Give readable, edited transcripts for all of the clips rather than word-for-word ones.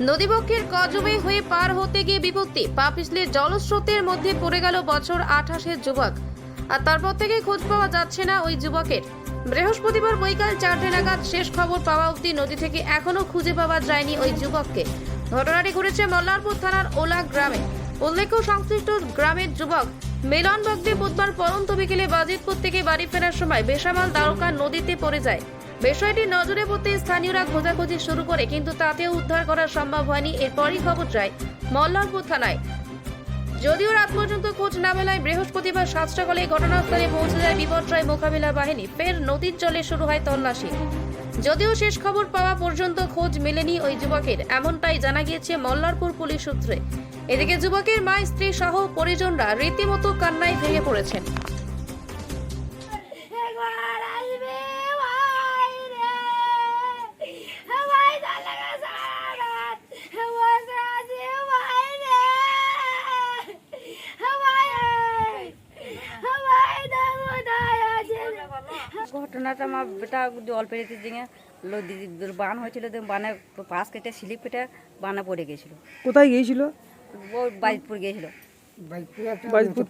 নদীবক্ষের কজবে হয়ে পার হতে গিয়ে বিপত্তি, পা পিছলে জলস্রোতের মধ্যে পড়ে গেল বছর 28-এর যুবক। আর তারপর থেকে খোঁজ পাওয়া যাচ্ছে না ওই যুবকের। বৃহস্পতিবার বৈকাল 4টে নাগাদ শেষ খবর পাওয়া অবধি নদী থেকে এখনো খুঁজে পাওয়া যায়নি ওই যুবককে। ঘটনাটি ঘটেছে মল্লারপুর থানার ওলা গ্রামে। উল্লেখ্য, সংশ্লিষ্ট গ্রামের যুবক মিলন বগদি বুধবার পরন্ত বিকেলে বাজিতপুর থেকে বাড়ি ফেরার সময় বেসামাল দ্বারকা নদীতে পড়ে যায়। বিষয়টি নজরে পড়তে স্থানীয়রা খোঁজাখুঁজি শুরু করে, কিন্তু তাতেও উদ্ধার করা সম্ভব হয়নি। এরপরই খবর যায় মল্লারপুর থানায়। যদিও রাত পর্যন্ত খোঁজ না মেলায় বৃহস্পতিবার 7 সকালে ঘটনাস্থলে পৌঁছে যায় বিপর্যয় মোকাবিলা বাহিনী। ফের নদীর জলে শুরু হয় তল্লাশি। যদিও শেষ খবর পাওয়া পর্যন্ত খোঁজ মেলেনি ওই যুবকের, এমনটাই জানা গিয়েছে মল্লারপুর পুলিশ সূত্রে। এদিকে যুবকের মা, স্ত্রী সহ পরিজনরা রীতিমতো কান্নায় ভেঙে পড়েছেন। ঘটনাটা আমার বেটা জল পেরিয়ে দিকে বান হয়েছিল, বানে পাশ কেটে স্লিপ কেটে বানা পড়ে গেছিল। কোথায় গিয়েছিল? ও বাইতপুর গিয়েছিল। বাইতপুর।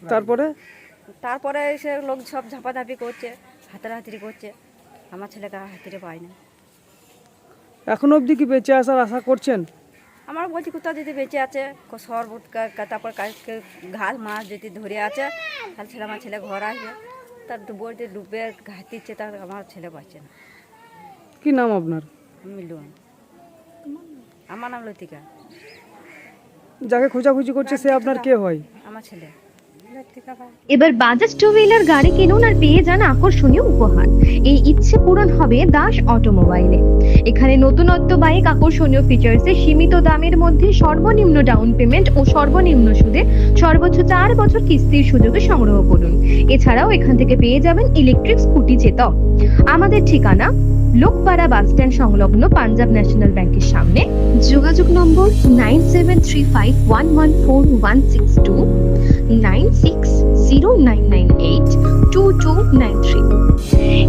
তারপরে সে লোক সব ঝাপাঝাপি করছে, হাতাহাতি করছে। আমার ছেলেকে হাতিরে পায় না। এখন অবধি কি বেঁচে আসার আশা করছেন? আমার বলছি কোথাও যদি বেঁচে আছে, শরবত তারপর ঘাল মাছ যদি ধরে আছে, তাহলে আমার ছেলে ঘর আসবে। তার বইতে ডুবে ঘাটিচ্ছে, তার আমার ছেলে পাচ্ছে না। কি নাম আপনার? মিলুন। আমার নাম লতিকা। যাকে খোঁজাখুঁজি করছে সে আপনার কে হয়? আমার ছেলে। এবার বাজাজ টু হুইলার গাড়ি কিনুন আর পেয়ে যান আকর্ষণীয় উপহার। এই ইচ্ছে পূরণ হবে দাস অটোমোবাইলে। এখানে নতুনত্ব বাইক, আকর্ষণীয় ফিচার্সে সীমিত দামের মধ্যে সর্বনিম্ন ডাউন পেমেন্ট ও সর্বনিম্ন সুদে সর্বোচ্চ 4 বছর কিস্তির সুযোগে সংগ্রহ করুন। এছাড়াও এখান থেকে পেয়ে যাবেন ইলেকট্রিক স্কুটি চেতক। আমাদের ঠিকানা লোকপাড়া বাস স্ট্যান্ড সংলগ্ন পাঞ্জাব ন্যাশনাল ব্যাংকের সামনে। যোগাযোগ নম্বর 9735114162, 9609982293।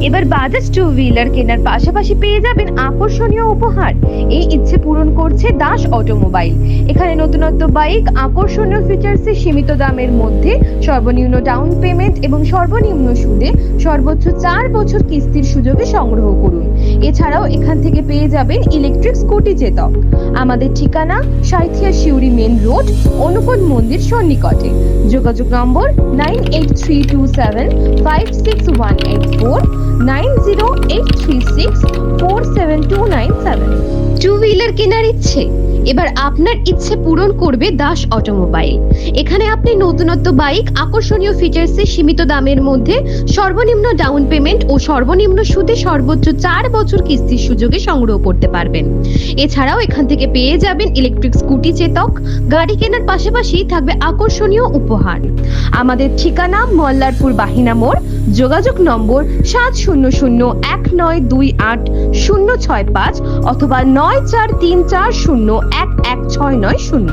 এবার বাজাজ টু হুইলার কেনার পাশাপাশি পেয়ে যাবেন আকর্ষণীয় উপহার। এই ইচ্ছে পূরণ করছে দাস অটোমোবাইল। এখানে নতুনত্ব বাইক, আকর্ষণীয় ফিচার্সে সীমিত দামের মধ্যে সর্বনিম্ন ডাউন পেমেন্ট এবং সর্বনিম্ন সুদে সর্বোচ্চ 4 বছর কিস্তির সুযোগে সংগ্রহ করুন। এছাড়াও এখান থেকে পেয়ে যাবেন ইলেকট্রিক স্কুটি চেতক। আমাদের ঠিকানা সাঁইথিয়া শিউরি মেন রোড, অনুকূল মন্দির সন্নিকটে। যোগাযোগ নম্বর 9832756184, 9083647297। টু হুইলার কেনার ইচ্ছে? এবার আপনার ইচ্ছে পূরণ করবে দাস অটোমোবাইল। এখানে আপনি নতুনত্ব বাইক, আকর্ষণীয় ফিচার্সে সীমিত দামের মধ্যে সর্বনিম্ন ডাউন পেমেন্ট ও সর্বনিম্ন সুদে সর্বোচ্চ 4 বছর কিস্তির সুযোগে সংগ্রহ করতে পারবেন। এছাড়াও এখান থেকে পেয়ে যাবেন ইলেকট্রিক স্কুটি চেতক। গাড়ি কেনার পাশাপাশি থাকবে আকর্ষণীয় উপহার। আমাদের ঠিকানা মল্লারপুর বাহিনা মোড়। যোগাযোগ নম্বর 7001928065 অথবা 9434011690।